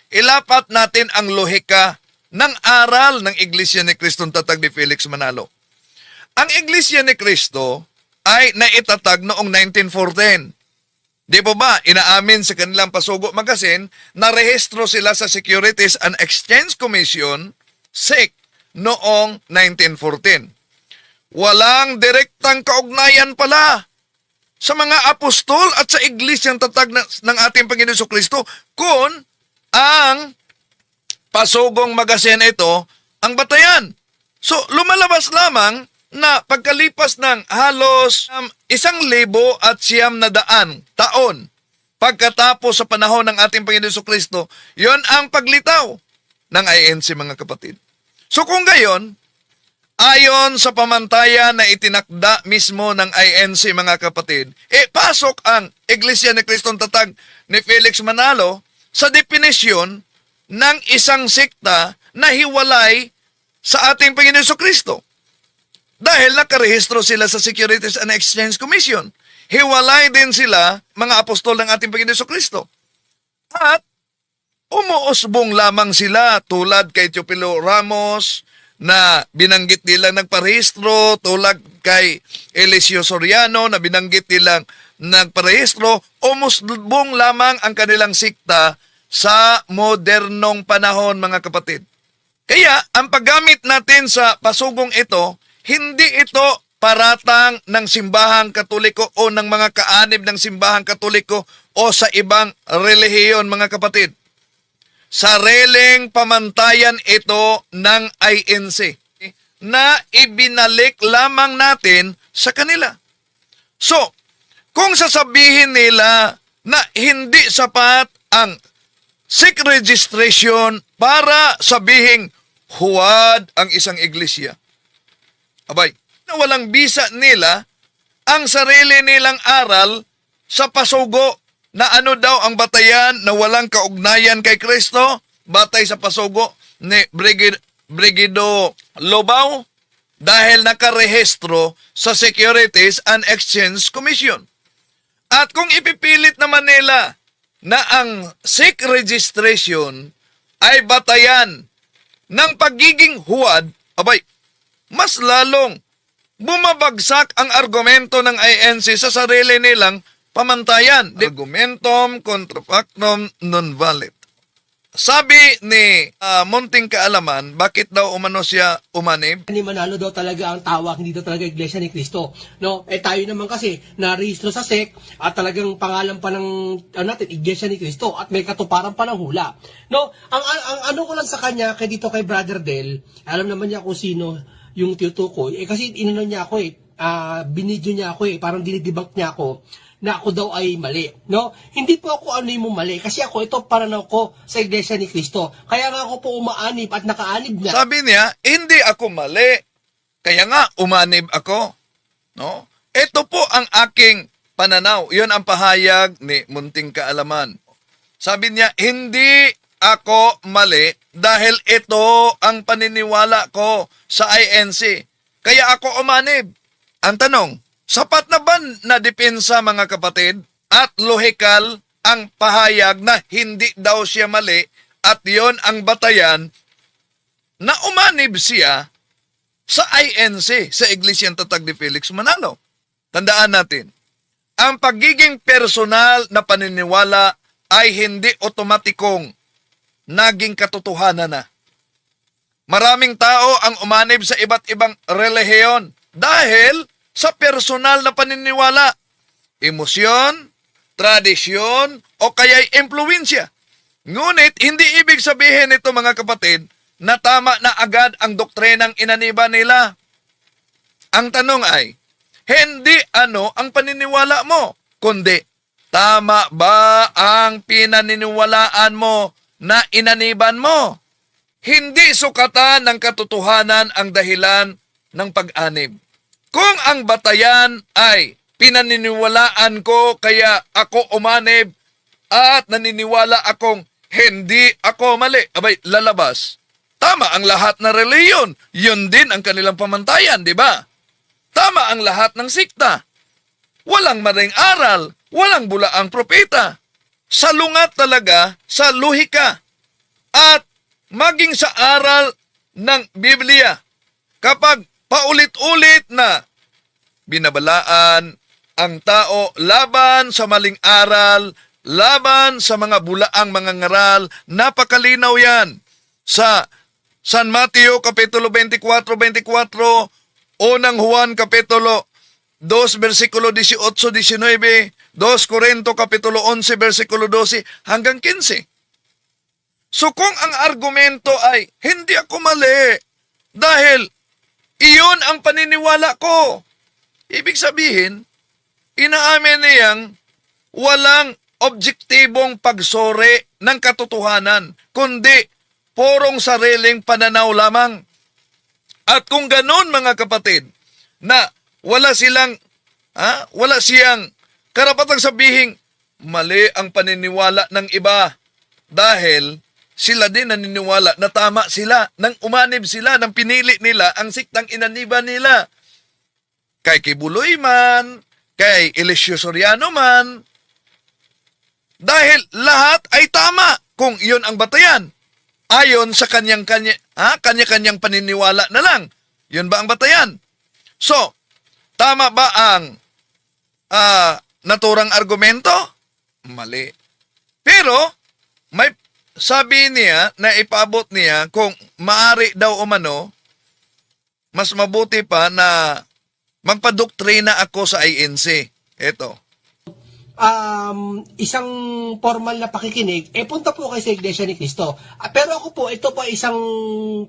ilapat natin ang lohika ng aral ng Iglesia ni Kristong Tatag ni Felix Manalo. Ang Iglesia ni Kristo ay naitatag noong 1914. Di po ba, inaamin sa kanilang Pasugo Magazine na rehistro sila sa Securities and Exchange Commission, SEC, noong 1914. Walang direktang kaugnayan pala sa mga apostol at sa iglesyang tatag ng ating Panginoon Jesucristo kung ang Pasugong Magazine ito ang batayan. So, lumalabas lamang na pagkalipas ng halos 1,900 taon pagkatapos sa panahon ng ating Panginoon Jesucristo, yon ang paglitaw ng INC, mga kapatid. So, kung gayon, ayon sa pamantayan na itinakda mismo ng INC, mga kapatid, pasok ang Iglesia ni Kristong Tatag ni Felix Manalo sa definisyon ng isang sekta na hiwalay sa ating Panginoon Jesucristo. Dahil nakarehistro sila sa Securities and Exchange Commission. Hiwalay din sila, mga apostol ng ating Panginoon Jesucristo. At umuusbong lamang sila tulad kay Teofilo Ramos, na binanggit nilang nagparehistro, tulad kay Eliseo Soriano na binanggit nilang nagparehistro, umusbong lamang ang kanilang sikta sa modernong panahon, mga kapatid. Kaya, ang paggamit natin sa pasugong ito, hindi ito paratang ng simbahang Katoliko o ng mga kaanib ng simbahang Katoliko o sa ibang relihiyon, mga kapatid. Sariling pamantayan ito ng INC na ibinalik lamang natin sa kanila. So, kung sasabihin nila na hindi sapat ang SEC registration para sabihing huwad ang isang iglesia, abay, na walang bisa nila ang sarili nilang aral sa pasugo na ano daw ang batayan na walang kaugnayan kay Kristo, batay sa pasugo ni Brigido Lobao, dahil nakarehistro sa Securities and Exchange Commission. At kung ipipilit naman nila na ang SEC registration ay batayan ng pagiging huwad, abay, mas lalong bumabagsak ang argumento ng INC sa sarili nilang pamantayan. Argumentum contra factum non valid. Sabi ni Munting Kaalaman, bakit daw umano siya umanib? Ni Manalo daw talaga ang tawag, hindi daw talaga Iglesia ni Cristo. No, tayo naman kasi na-rehistro sa SEC at talagang pangalan pa ng natin Iglesia ni Cristo at may katuparan pa ng hula. No, ang ano ko lang sa kanya kay dito kay Brother Del, alam naman niya kung sino yung tinutukoy. Kasi inano niya ako binidyo niya ako parang dinidebunk niya ako na ako daw ay mali. No? Hindi po ako ano yung mali. Kasi ako, ito paranaw ko sa Iglesia ni Cristo. Kaya nga ako po umaanib at nakaanib na. Sabi niya, hindi ako mali. Kaya nga, umanib ako. No? Ito po ang aking pananaw. Yun ang pahayag ni Munting Kaalaman. Sabi niya, hindi ako mali dahil ito ang paniniwala ko sa INC. Kaya ako umanib. Ang tanong, sapat na ba na depensa mga kapatid at lohikal ang pahayag na hindi daw siya mali at yon ang batayan na umanib siya sa INC, sa Iglesiang Tatag ni Felix Manalo? Tandaan natin, ang pagiging personal na paniniwala ay hindi otomatikong naging katotohanan na. Maraming tao ang umanib sa iba't ibang relihiyon dahil sa personal na paniniwala, emosyon, tradisyon, o kaya'y impluensya. Ngunit, hindi ibig sabihin ito mga kapatid na tama na agad ang doktrinang inaniba nila. Ang tanong ay, hindi ano ang paniniwala mo, kundi tama ba ang pinaniniwalaan mo na inaniban mo? Hindi sukatan ng katotohanan ang dahilan ng pag-anib. Kung ang batayan ay pinaniniwalaan ko kaya ako umanib at naniniwala akong hindi ako mali, abay, lalabas. Tama ang lahat na reliyon. Yun din ang kanilang pamantayan, di ba? Tama ang lahat ng sikta. Walang maring aral, walang bulaang propeta. Salungat talaga sa lohika. At maging sa aral ng Biblia. Kapag paulit-ulit na binabalaan ang tao laban sa maling aral, laban sa mga bulaang mga ngaral, napakalinaw yan sa San Mateo Kapitulo 24, Unang Juan Kapitulo 2, versikulo 18-19, 2 Corinto Kapitulo 11, versikulo 12 hanggang 15. So kung ang argumento ay, hindi ako mali, dahil iyon ang paniniwala ko. Ibig sabihin, inaamin niyang walang objektibong pagsuri ng katotohanan, kundi purong sariling pananaw lamang. At kung ganon mga kapatid, na wala siyang karapatang sabihin, mali ang paniniwala ng iba dahil sila din naniniwala na tama sila, nang umanib sila, nang pinili nila ang siktang inaniba nila. Kay Kibuloy man, kay Eliseo Soriano man, dahil lahat ay tama kung iyon ang batayan. Ayon sa kanya-kanyang paniniwala na lang. Yun ba ang batayan? So, tama ba ang naturang argumento? Mali. Pero, may sabi niya na ipaabot niya kung maari daw umano, mas mabuti pa na magpadoktrina ako sa INC. Ito. Isang formal na pakikinig, punta po kayo sa Iglesia ni Cristo. Pero ako po, ito po isang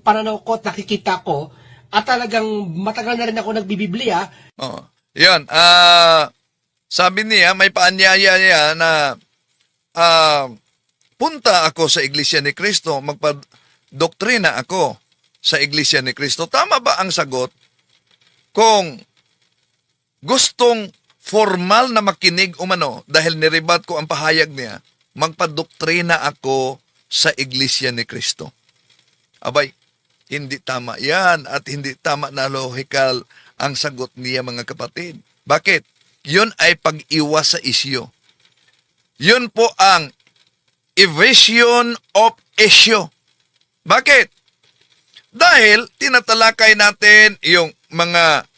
pananaw ko at nakikita ko at talagang matagal na rin ako nagbibiblia. Yan. Sabi niya, may paanyaya niya na punta ako sa Iglesia ni Cristo, magpadoktrina ako sa Iglesia ni Cristo. Tama ba ang sagot? Kung gustong formal na makinig umano dahil niribat ko ang pahayag niya, magpadoktrina ako sa Iglesia ni Cristo. Abay, hindi tama yan at hindi tama na lohikal ang sagot niya mga kapatid. Bakit? Yun ay pag-iwas sa isyo. Yun po ang evasion of issue. Bakit? Dahil tinatalakay natin yung mga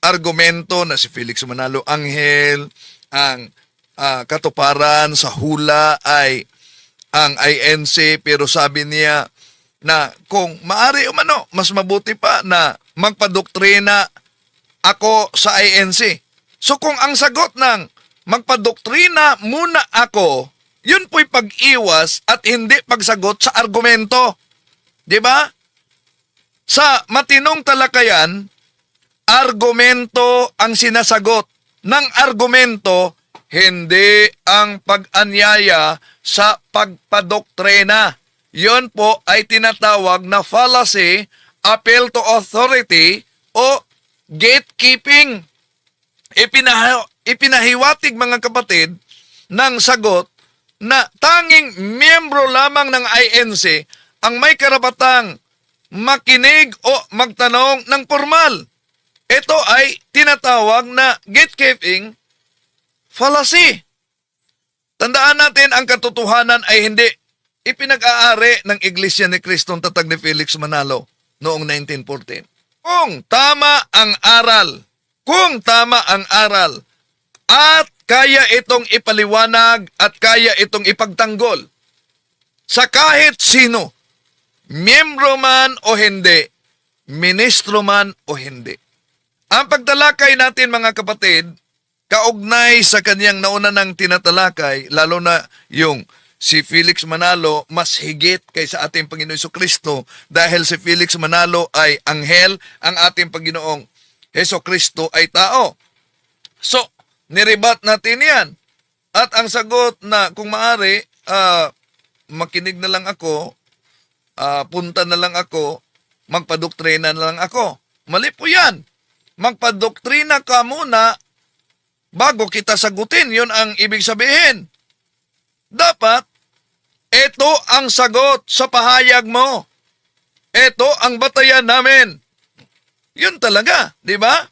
argumento na si Felix Manalo Angel, ang katuparan sa hula ay ang INC, pero sabi niya na kung maari umano, mas mabuti pa na magpadoktrina ako sa INC. So kung ang sagot ng magpadoktrina muna ako, yun po'y pag-iwas at hindi pagsagot sa argumento. Di ba? Sa matinong talakayan, argumento ang sinasagot. Ng argumento, hindi ang pag-anyaya sa pagpadoktrina. Yon po ay tinatawag na fallacy, appeal to authority, o gatekeeping. Ipinahiwatig mga kapatid ng sagot na tanging miyembro lamang ng INC ang may karapatang makinig o magtanong ng formal. Ito ay tinatawag na gatekeeping fallacy. Tandaan natin, ang katotohanan ay hindi ipinag-aari ng Iglesia ni Kristong Tatag ni Felix Manalo noong 1914. Kung tama ang aral, at kaya itong ipaliwanag at kaya itong ipagtanggol sa kahit sino, miyembro man o hindi, ministro man o hindi. Ang pagtalakay natin mga kapatid, kaugnay sa kanyang nauna ng tinatalakay, lalo na yung si Felix Manalo, mas higit kaysa ating Panginoong Jesucristo dahil si Felix Manalo ay anghel, ang ating Panginoong Jesucristo ay tao. So, nirebat natin yan. At ang sagot na kung maaari, makinig na lang ako, punta na lang ako, magpadoktrina na lang ako. Mali po yan. Magpadoktrina ka muna bago kita sagutin. Yun ang ibig sabihin. Dapat, ito ang sagot sa pahayag mo. Ito ang batayan namin. Yun talaga, di ba?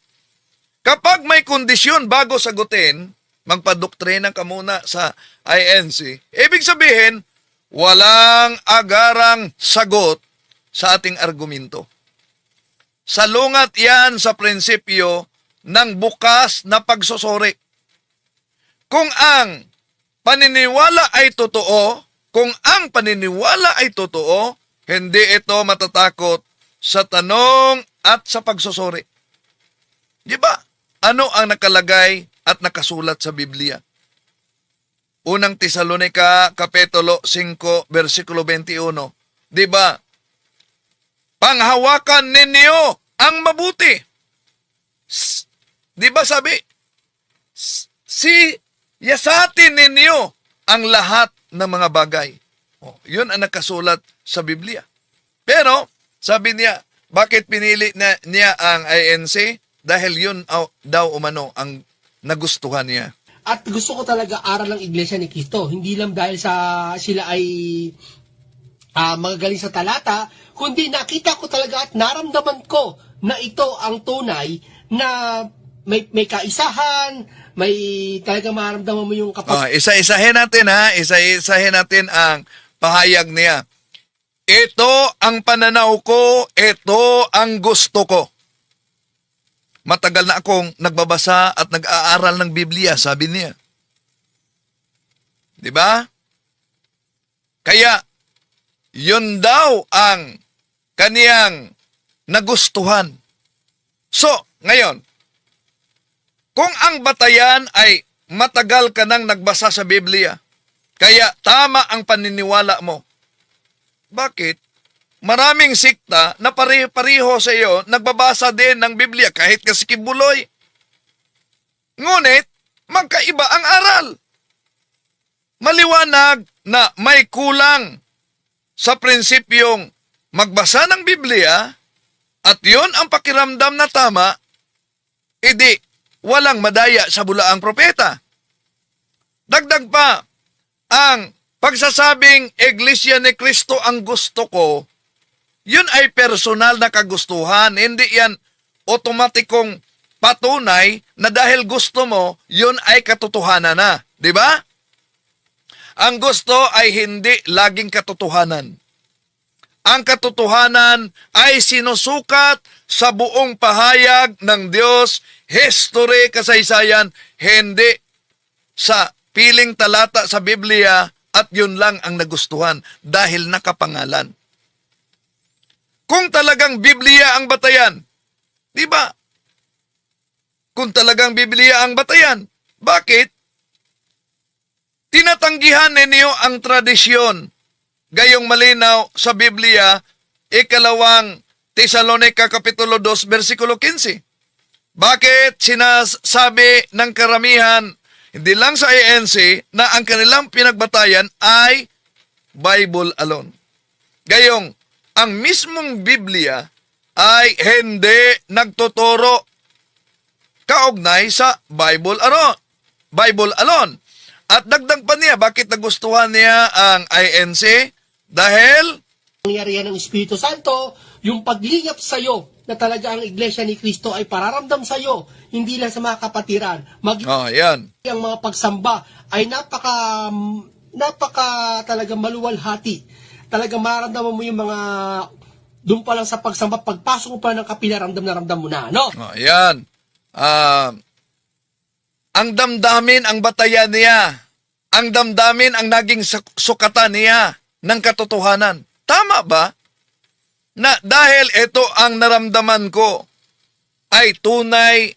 Kapag may kondisyon bago sagutin, magpadoktrina ka muna sa INC. Ibig sabihin, walang agarang sagot sa ating argumento. Salungat yan sa prinsipyo ng bukas na pagsusuri. Kung ang paniniwala ay totoo, hindi ito matatakot sa tanong at sa pagsusuri. Di ba? Ano ang nakalagay at nakasulat sa Biblia? Unang Tesalonica, Kapitulo 5, versikulo 21. Di ba? Panghawakan ninyo ang mabuti. Di ba sabi? Yasatin ninyo ang lahat ng mga bagay. Yun ang nakasulat sa Biblia. Pero, sabi niya, bakit pinili niya ang INC? Dahil yun daw umano ang nagustuhan niya. At gusto ko talaga aral ng Iglesia ni Cristo. Hindi lang dahil sila ay magagaling sa talata, kundi nakita ko talaga at naramdaman ko na ito ang tunay na may kaisahan, may talaga maramdaman mo yung isa-isahin natin ha, isa-isahin natin ang pahayag niya. Ito ang pananaw ko, ito ang gusto ko. Matagal na akong nagbabasa at nag-aaral ng Biblia, sabi niya. Di ba? Kaya, yun daw ang kaniyang nagustuhan. So, ngayon, kung ang batayan ay matagal ka nang nagbasa sa Biblia, kaya tama ang paniniwala mo. Bakit? Maraming sikta na pare-pareho sa iyo, nagbabasa din ng Biblia kahit kasi kibuloy. Ngunit, magkaiba ang aral. Maliwanag na may kulang sa prinsipyong magbasa ng Biblia at yun ang pakiramdam na tama, edi walang madaya sa bulaang propeta. Dagdag pa, ang pagsasabing Iglesia ni Cristo ang gusto ko, yun ay personal na kagustuhan. Hindi yan otomatikong patunay na dahil gusto mo, yun ay katotohanan na. Di ba? Ang gusto ay hindi laging katotohanan. Ang katotohanan ay sinusukat sa buong pahayag ng Diyos, history, kasaysayan, hindi sa piling talata sa Biblia at yun lang ang nagustuhan dahil nakapangalan. Kung talagang Biblia ang batayan, di ba? Kung talagang Biblia ang batayan, bakit? Tinatanggihan ninyo ang tradisyon. Gayong malinaw sa Biblia, 2 Tesalonica Kapitulo 2, versikulo 15. Bakit sinasabi ng karamihan, hindi lang sa ANC, na ang kanilang pinagbatayan ay Bible alone? Gayong, ang mismong Biblia ay hindi nagtuturo kaugnay sa Bible alone. At dagdag pa niya, bakit nagustuhan niya ang INC? Dahil Nangyarihan ng Espiritu Santo, yung paglingap sa iyo na talaga ang Iglesia ni Cristo ay pararamdam sa iyo, hindi lang sa mga kapatiran. yan. Ang mga pagsamba ay napaka talaga maluwalhati. Talaga mararamdaman mo yung mga doon pa lang sa pagsamba, pagpasok mo pa ng kapila, ramdam na ramdam mo na, no? Yan. Ang damdamin ang batayan niya. Ang damdamin ang naging sukatan niya ng katotohanan. Tama ba? Na dahil ito ang naramdaman ko ay tunay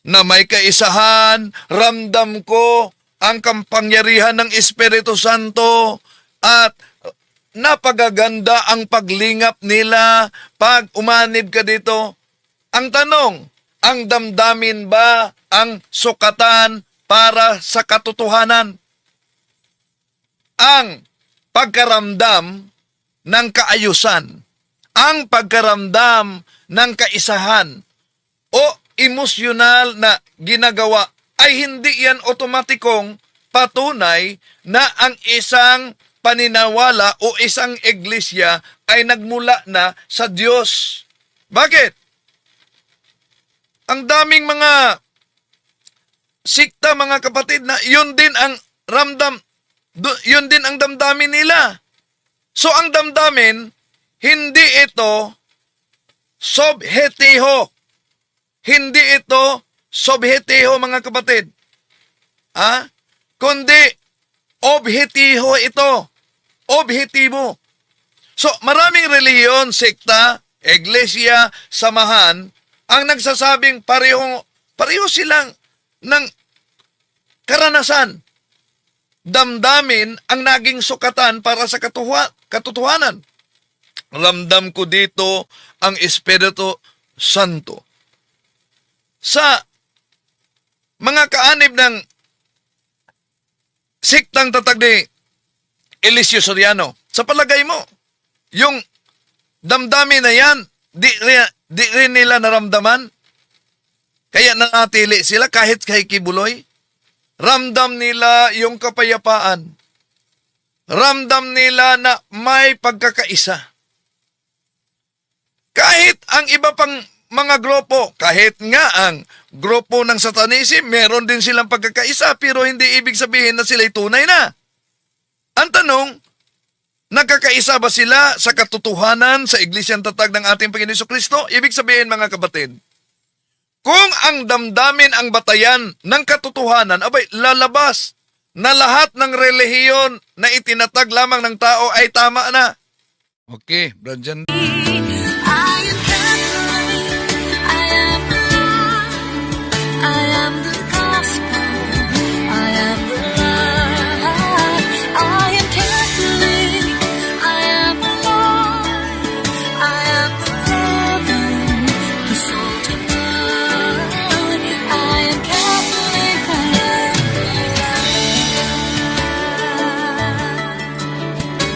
na may kaisahan, ramdam ko ang kampangyarihan ng Espiritu Santo at napagaganda ang paglingap nila pag umanib ka dito. Ang tanong, ang damdamin ba ang sukatan para sa katotohanan? Ang pagkaramdam ng kaayusan, ang pagkaramdam ng kaisahan o emosyonal na ginagawa ay hindi yan otomatikong patunay na ang isang paninawala o isang iglesia ay nagmula na sa Diyos. Bakit? Ang daming mga sikta, mga kapatid, na yun din ang yun din ang damdamin nila. So ang damdamin, hindi ito subjetiho. Hindi ito subjetiho, mga kapatid. Kundi objetiho ito. Objetibo. So maraming reliyon, sekta, iglesia, samahan, ang nagsasabing pareho silang ng karanasan. Damdamin ang naging sukatan para sa katotohanan. Ramdam ko dito ang Espiritu Santo. Sa mga kaanib ng siktang tatag ni Eliseo Soriano, sa palagay mo, yung damdamin na yan, di rin nila naramdaman? Kaya nanatili sila kahit kay Kibuloy? Ramdam nila yung kapayapaan. Ramdam nila na may pagkakaisa. Kahit ang iba pang mga grupo, kahit nga ang grupo ng Satanism, meron din silang pagkakaisa, pero hindi ibig sabihin na sila'y tunay na. Ang tanong, nagkakaisa ba sila sa katotohanan sa Iglesiang Tatag ng ating Panginoon Jesucristo? Ibig sabihin, mga kapatid, kung ang damdamin ang batayan ng katotohanan, abay, lalabas na lahat ng relihiyon na itinatag lamang ng tao ay tama na. Okay, Brad Jan.